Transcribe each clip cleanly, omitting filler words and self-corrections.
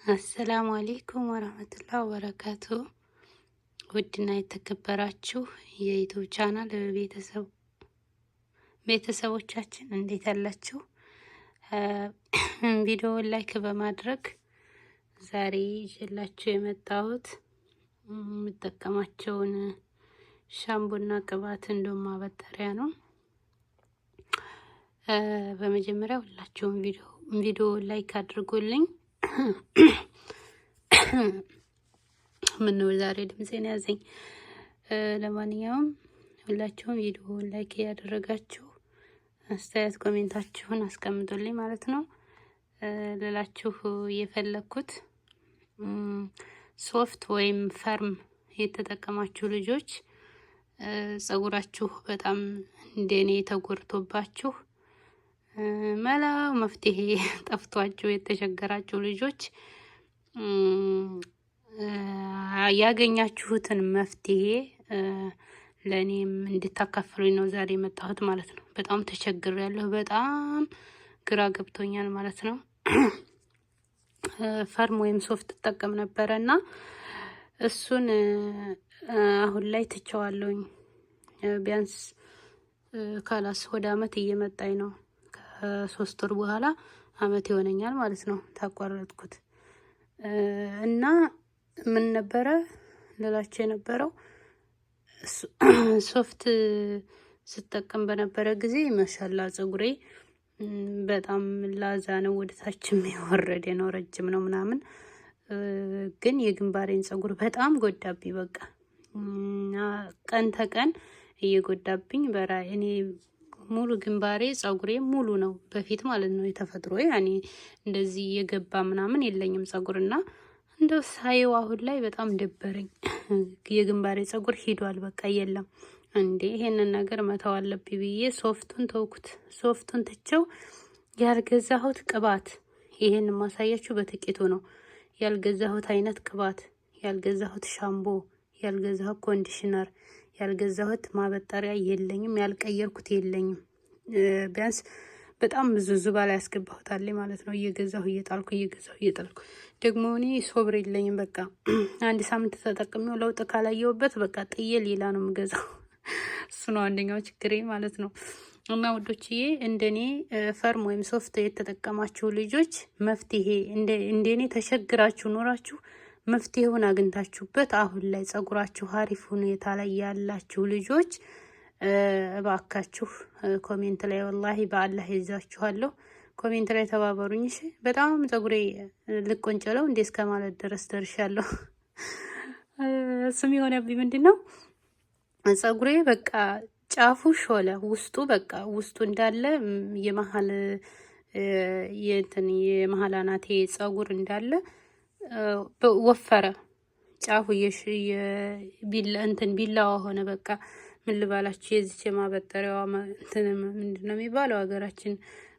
አሰላሙ አሌይኩም ወረህመቱላሂ ወበረካቱ። ውድና የተከበራችሁ የዩቲዩብ ቻናል ቤተሰቦቻችን እንዴት ያላችሁ? ቪዲዮውን ላይክ በማድረግ ዛሬ ይዤላችሁ የመጣሁት የምጠቀማቸውን ሻምፖና ቅባት እንዲሁም ማበጠሪያ ነው። በመጀመሪያ ሁላችሁም ቪዲዮውን ላይክ አድርጉልኝ። ምነው ዛሬ ድምጼን ያዘኝ። ለማንኛውም ሁላችሁም ቪዲዮውን ላይክ ያደረጋችሁ አስተያየት ኮሜንታችሁን አስቀምጡልኝ ማለት ነው። ልላችሁ የፈለኩት ሶፍት ወይም ፈርም የተጠቀማችሁ ልጆች ጸጉራችሁ በጣም እንደኔ ተጎርቶባችሁ መላው መፍትሄ ጠፍቷችሁ የተቸገራችሁ ልጆች ያገኛችሁትን መፍትሄ ለኔም እንድታካፍሉኝ ነው ዛሬ የመጣሁት ማለት ነው። በጣም ተቸግሬያለሁ። በጣም ግራ ገብቶኛል ማለት ነው። ፈርም ወይም ሶፍት ተጠቀም ነበረና እሱን አሁን ላይ ትቸዋለሁኝ። ቢያንስ ካላስ ወደ አመት እየመጣኝ ነው። ከ3 ወር በኋላ አመት ይሆነኛል ማለት ነው ታቋረጥኩት። እና ምን ነበረ ልላችሁ የነበረው ሶፍት ስጠቀም በነበረ ጊዜ ማሻላ ጸጉሬ በጣም ላዛ ነው፣ ወደታችም የወረደ ነው፣ ረጅም ነው ምናምን። ግን የግንባሬን ጸጉር በጣም ጎዳብኝ። በቃ ቀን ተቀን እየጎዳብኝ እኔ ሙሉ ግንባሬ ጸጉሬ ሙሉ ነው በፊት ማለት ነው የተፈጥሮ ያኔ እንደዚህ የገባ ምናምን የለኝም ጸጉርና እንደው ሳይው አሁን ላይ በጣም ደበረኝ። የግንባሬ ጸጉር ሄዷል በቃ የለም እንዴ ይሄንን ነገር መተው አለብኝ ብዬ ሶፍቱን ተውኩት። ሶፍቱን ትቸው ያልገዛሁት ቅባት ይሄን ማሳያችሁ በጥቂቱ ነው። ያልገዛሁት አይነት ቅባት፣ ያልገዛሁት ሻምቦ፣ ያልገዛሁት ኮንዲሽነር፣ ያልገዛሁት ማበጠሪያ የለኝም። ያልቀየርኩት የለኝም። ቢያንስ በጣም ብዙ ዙባ ላይ ያስገባሁታል ማለት ነው። እየገዛሁ እየጣልኩ ደግሞ እኔ ሶብር የለኝም። በቃ አንድ ሳምንት ተጠቅሜው ለውጥ ካላየሁበት በቃ ጥዬ ሌላ ነው የምገዛው። እሱ ነው አንደኛው ችግሬ ማለት ነው። እና ውዶችዬ እንደኔ ፈርም ወይም ሶፍት የተጠቀማችሁ ልጆች መፍትሄ እንደኔ ተሸግራችሁ ኖራችሁ መፍትሄውን አግኝታችሁበት አሁን ላይ ጸጉራችሁ አሪፍ ሁኔታ ላይ ያላችሁ ልጆች እባካችሁ ኮሜንት ላይ ወላሂ በአላህ ይዛችኋለሁ ኮሜንት ላይ ተባበሩኝ። እሺ በጣም ጸጉሬ ልቆንጨለው እንዴ እስከማለት ድረስ ደርሻለሁ። እሱም የሆነብኝ ምንድነው ጸጉሬ በቃ ጫፉ ሾለ፣ ውስጡ በቃ ውስጡ እንዳለ የመሀል አናቴ ጸጉር እንዳለ ወፈረ። ጫፉ ቢላዋ ሆነ። በቃ ምን ልባላችሁ የዚች የማበጠሪያዋ ምንድነው የሚባለው ሀገራችን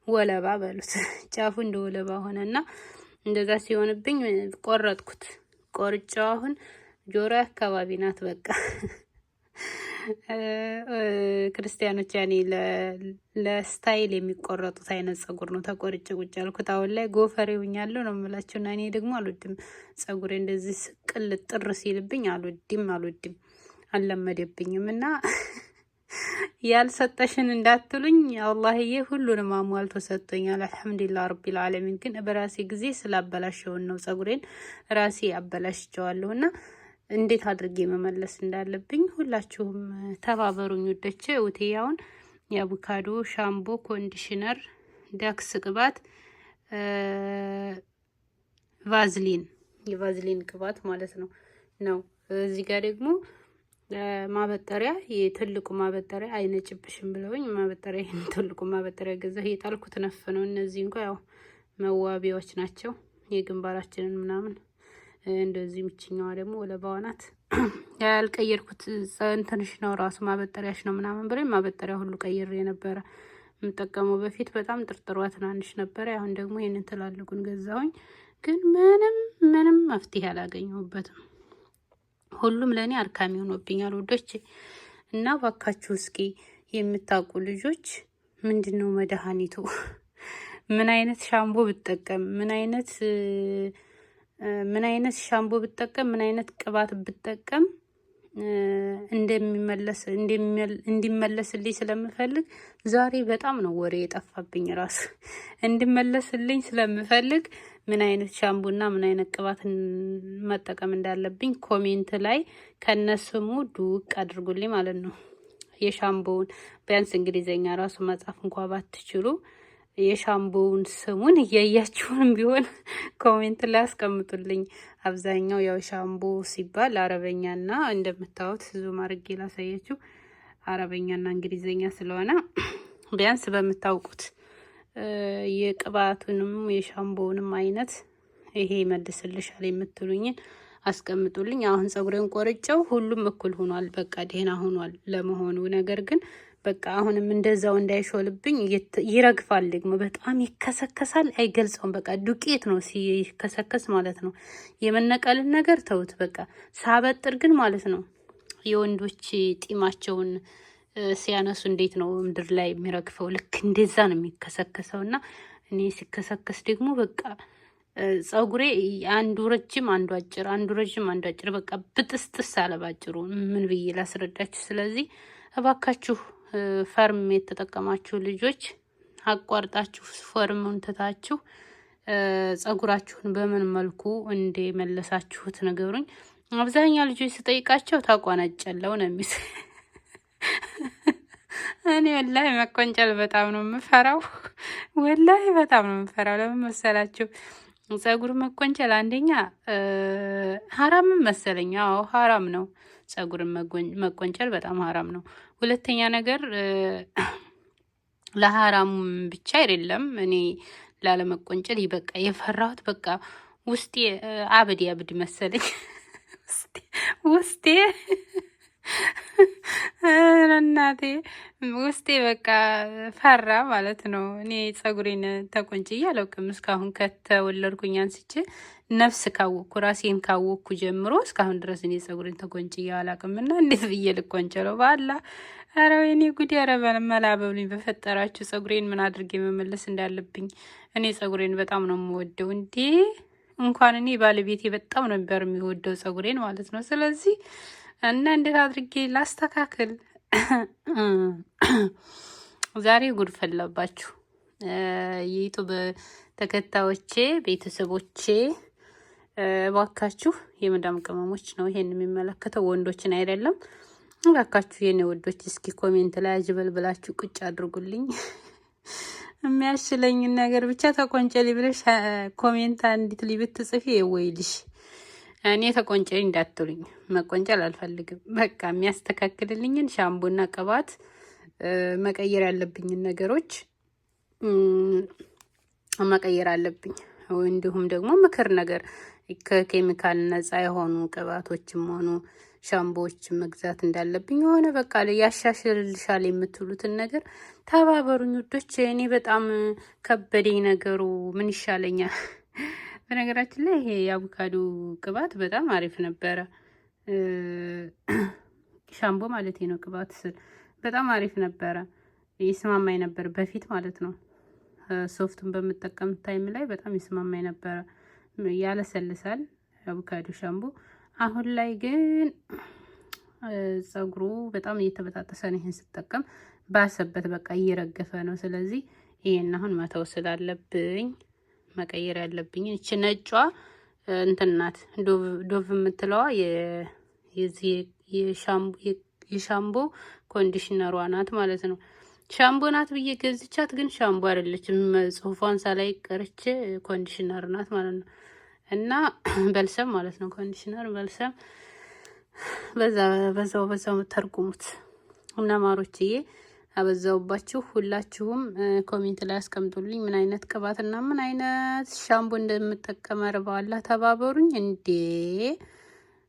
ወለባ በሉት። ጫፉ እንደ ወለባ ሆነና እንደዛ ሲሆንብኝ ቆረጥኩት። ቆርጫው አሁን ጆሮ አካባቢ ናት። በቃ ክርስቲያኖች ያኔ ለስታይል የሚቆረጡት አይነት ጸጉር ነው። ተቆርጬ ቁጭ ያልኩት አሁን ላይ ጎፈሬ ሆኛለሁ ነው የምላችሁ። እና እኔ ደግሞ አልወድም ጸጉሬ እንደዚህ ስቅል ጥር ሲልብኝ አልወድም አልለመደብኝም። እና ያልሰጠሽን እንዳትሉኝ አላህዬ ሁሉንም አሟልቶ ሰጥቶኛል። አልሐምዱሊላህ ረቢል ዓለሚን። ግን በራሴ ጊዜ ስላበላሸውን ነው ጸጉሬን ራሴ አበላሽቸዋለሁና እንዴት አድርጌ መመለስ እንዳለብኝ ሁላችሁም ተባበሩኝ ውዶቼ። ውቴያውን የአቮካዶ ሻምቦ፣ ኮንዲሽነር፣ ዳክስ ቅባት፣ የቫዝሊን ቅባት ማለት ነው። እዚህ ጋር ደግሞ ማበጠሪያ የትልቁ ማበጠሪያ አይነጭብሽም ብለውኝ ማበጠሪያ ይሄን ትልቁ ማበጠሪያ ገዛሁ። የጣልኩት ነፍ ነው። እነዚህ እንኳን ያው መዋቢያዎች ናቸው የግንባራችንን ምናምን እንደዚህ ምችኛዋ ደግሞ ወለባዋ ናት። ያልቀየርኩት እንትንሽ ነው ራሱ ማበጠሪያሽ ነው ምናምን ብለኝ ማበጠሪያ ሁሉ ቀይሬ ነበረ የምጠቀመው። በፊት በጣም ጥርጥሯ ትናንሽ ነበረ። አሁን ደግሞ ይሄንን ትላልቁን ገዛሁኝ። ግን ምንም መፍትሄ አላገኘሁበትም። ሁሉም ለኔ አርካሚ ሆኖብኛል ውዶች። እና ባካችሁ እስኪ የምታውቁ ልጆች ምንድነው መድኃኒቱ? ምን አይነት ሻምቦ ብጠቀም ምን አይነት ምን አይነት ሻምቦ ብጠቀም ምን አይነት ቅባት ብጠቀም እንዲመለስልኝ ስለምፈልግ ዛሬ በጣም ነው ወሬ የጠፋብኝ ራሱ እንዲመለስልኝ ስለምፈልግ ምን አይነት ሻምቡና ምን አይነት ቅባት መጠቀም እንዳለብኝ ኮሜንት ላይ ከነስሙ ዱቅ አድርጉልኝ ማለት ነው። የሻምቦውን ቢያንስ እንግሊዘኛ ራሱ መጻፍ እንኳ ባትችሉ የሻምቦውን ስሙን እያያችሁንም ቢሆን ኮሜንት ላይ አስቀምጡልኝ። አብዛኛው ያው ሻምቦ ሲባል አረበኛና እንደምታዩት ዙም አድርጌ ላሳያችሁ አረበኛና እንግሊዘኛ ስለሆነ ቢያንስ በምታውቁት የቅባቱንም የሻምቦውንም አይነት ይሄ ይመልስልሻል የምትሉኝን አስቀምጡልኝ። አሁን ጸጉሬን ቆርጬው ሁሉም እኩል ሆኗል፣ በቃ ደህና ሆኗል ለመሆኑ። ነገር ግን በቃ አሁንም እንደዛው እንዳይሾልብኝ ይረግፋል፣ ደግሞ በጣም ይከሰከሳል፣ አይገልጸውም። በቃ ዱቄት ነው ሲከሰከስ ማለት ነው። የመነቀልን ነገር ተውት። በቃ ሳበጥር ግን ማለት ነው የወንዶች ጢማቸውን ሲያነሱ እንዴት ነው ምድር ላይ የሚረግፈው? ልክ እንደዛ ነው የሚከሰከሰው። እና እኔ ሲከሰከስ ደግሞ በቃ ጸጉሬ አንዱ ረጅም አንዱ አጭር፣ አንዱ ረጅም አንዱ አጭር፣ በቃ ብጥስጥስ አለ ባጭሩ። ምን ብዬ ላስረዳችሁ? ስለዚህ እባካችሁ ፈርም የተጠቀማችሁ ልጆች አቋርጣችሁ ፈርሙን ትታችሁ ጸጉራችሁን በምን መልኩ እንደመለሳችሁት ነገሩኝ። አብዛኛው ልጆች ስጠይቃቸው ታቋነጨለው ነው የሚስ እኔ ወላሂ መቆንጨል በጣም ነው የምፈራው። ወላሂ በጣም ነው የምፈራው። ለምን መሰላችሁ? ጸጉር መቆንጨል አንደኛ ሀራምን መሰለኝ። አዎ ሀራም ነው። ጸጉርን መቆንጨል በጣም ሀራም ነው። ሁለተኛ ነገር ለሀራም ብቻ አይደለም፣ እኔ ላለመቆንጨል በቃ የፈራሁት በቃ ውስጤ አብድ መሰለኝ ውስጤ እናቴ ውስጤ በቃ ፈራ ማለት ነው። እኔ ጸጉሬን ተቆንጭዬ አላውቅም እስካሁን ከተወለድኩኝ አንስቼ ነፍስ ካወቅኩ ራሴን ካወቅኩ ጀምሮ እስካሁን ድረስ እኔ ጸጉሬን ተቆንጭዬ አላውቅም። እና እንዴት ብዬ ልቆንጨለው? ባላ ኧረ ወይኔ ጉዴ! ኧረ መላበሉኝ በፈጠራችሁ። ጸጉሬን ምን አድርጌ መመለስ እንዳለብኝ። እኔ ጸጉሬን በጣም ነው የምወደው። እንዴ እንኳን እኔ ባለቤቴ በጣም ነበር የሚወደው ጸጉሬን ማለት ነው። ስለዚህ እና እንዴት አድርጌ ላስተካክል? ዛሬ ጉድ ፈላባችሁ የዩቱብ ተከታዮቼ ቤተሰቦቼ። እባካችሁ የመዳም ቅመሞች ነው ይሄን የሚመለከተው፣ ወንዶችን አይደለም። እባካችሁ የኔ ወዶች እስኪ ኮሜንት ላይ አጅበል ብላችሁ ቁጭ አድርጉልኝ። የሚያስችለኝን ነገር ብቻ ተቆንጨሊ ብለሽ ኮሜንት አንዲት ሊብት ጽፊ የወይልሽ እኔ ተቆንጨሊ እንዳትሉኝ፣ መቆንጨል አልፈልግም። በቃ የሚያስተካክልልኝን ሻምቦና ቅባት መቀየር ያለብኝን ነገሮች መቀየር አለብኝ። እንዲሁም ደግሞ ምክር ነገር ከኬሚካል ነፃ የሆኑ ቅባቶችም ሆኑ ሻምቦዎችን መግዛት እንዳለብኝ የሆነ በቃ ያሻሽልልሻል የምትሉትን ነገር ተባበሩኝ ውዶች። እኔ በጣም ከበደኝ ነገሩ፣ ምን ይሻለኛል? በነገራችን ላይ ይሄ የአቮካዶ ቅባት በጣም አሪፍ ነበረ። ሻምቦ ማለት ነው፣ ቅባት ስል በጣም አሪፍ ነበረ። ይስማማኝ ነበር በፊት ማለት ነው። ሶፍቱን በምጠቀም ታይም ላይ በጣም ይስማማኝ ነበረ። ያለሰልሳል አቮካዶ ሻምቦ። አሁን ላይ ግን ጸጉሩ በጣም እየተበጣጠሰ ነው። ይሄን ስጠቀም ባሰበት፣ በቃ እየረገፈ ነው። ስለዚህ ይሄን አሁን መተው ስላለብኝ መቀየር ያለብኝ እቺ ነጯ እንትን ናት፣ ዶቭ የምትለዋ የሻምቦ ኮንዲሽነሯ ናት ማለት ነው። ሻምቦ ናት ብዬ ገዝቻት ግን ሻምቦ አይደለችም። ጽሁፏን ሳላይ ቀርቼ ኮንዲሽነር ናት ማለት ነው። እና በልሰም ማለት ነው፣ ኮንዲሽነር በልሰም። በዛው ተርጉሙት እና ማሮችዬ አበዛውባችሁ። ሁላችሁም ኮሜንት ላይ አስቀምጡልኝ ምን አይነት ቅባትና ምን አይነት ሻምቦ እንደምጠቀም አርባላ ተባበሩኝ። እንዴ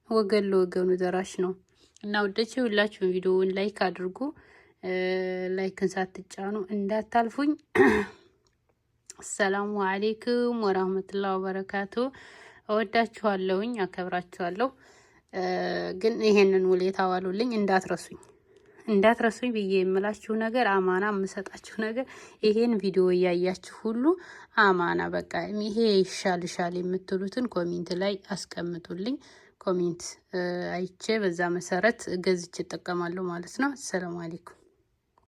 ወገን ለወገኑ ደራሽ ነው። እና ወደች ሁላችሁም ቪዲዮውን ላይክ አድርጉ። ላይክን ሳትጫኑ እንዳታልፉኝ። አሰላሙ አሌይኩም ወራህመቱላሂ ወበረካቱ። እወዳችኋለሁኝ፣ አከብራችኋለሁ። ግን ይሄንን ውለታ ዋሉልኝ እንዳትረሱኝ። እንዳትረሱኝ ብዬ የምላችሁ ነገር አማና የምሰጣችሁ ነገር ይሄን ቪዲዮ እያያችሁ ሁሉ አማና በቃ ይሄ ይሻልሻል የምትሉትን ኮሜንት ላይ አስቀምጡልኝ። ኮሜንት አይቼ በዛ መሰረት ገዝቼ እጠቀማለሁ ማለት ነው። ሰላም አለይኩም።